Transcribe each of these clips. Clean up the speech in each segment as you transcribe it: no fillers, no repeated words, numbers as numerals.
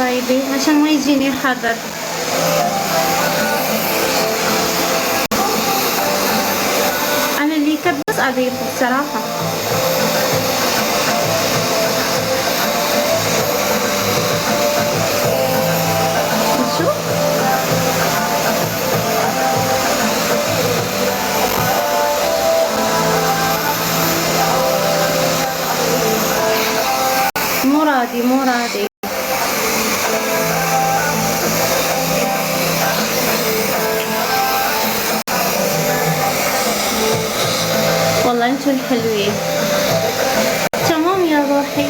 حبايبي عشان ما يجيني حذر. انا الميك اب بس اضيفه بصراحة. شوف مو راضي مو راضي. والله انتوا الحلوين. تمام يا روحي.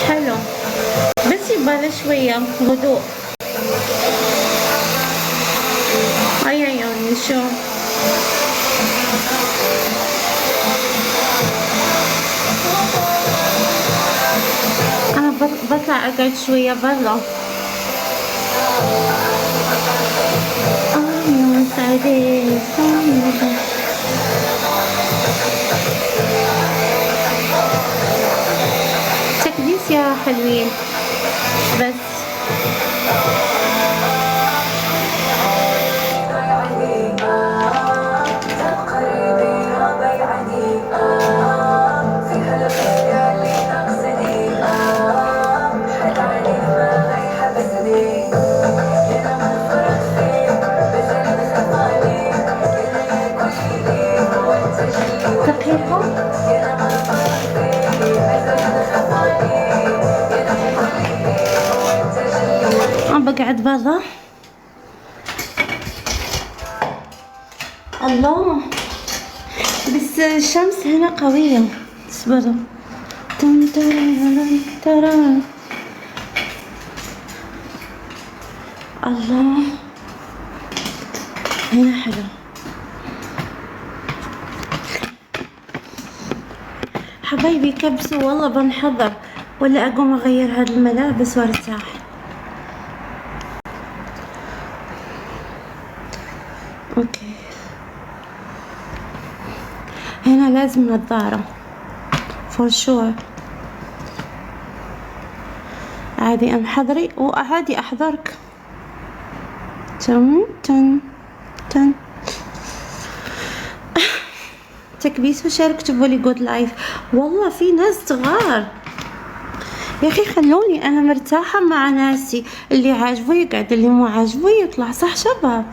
حلو بس يباله شوية هدوء. هيا عيوني شو انا بطلع اقعد شوية برا. يا سعيدة تكديس يا حلوين بس. بقعد برا. الله بس الشمس هنا قوية. اصبروا. الله هنا حلو. حبايبي كبسوا والله بنحضر ولا اقوم اغير هاد الملابس وارتاح. اوكي هنا لازم نظارة فور شور. عادي انحضري وعادي احضرك. تن تن تن تكبيس وشارك. اكتبوا لي جود لايف. والله في ناس صغار يا اخي خلوني انا مرتاحة مع ناسي. اللي عاجبه يقعد اللي مو عاجبه يطلع. صح شباب؟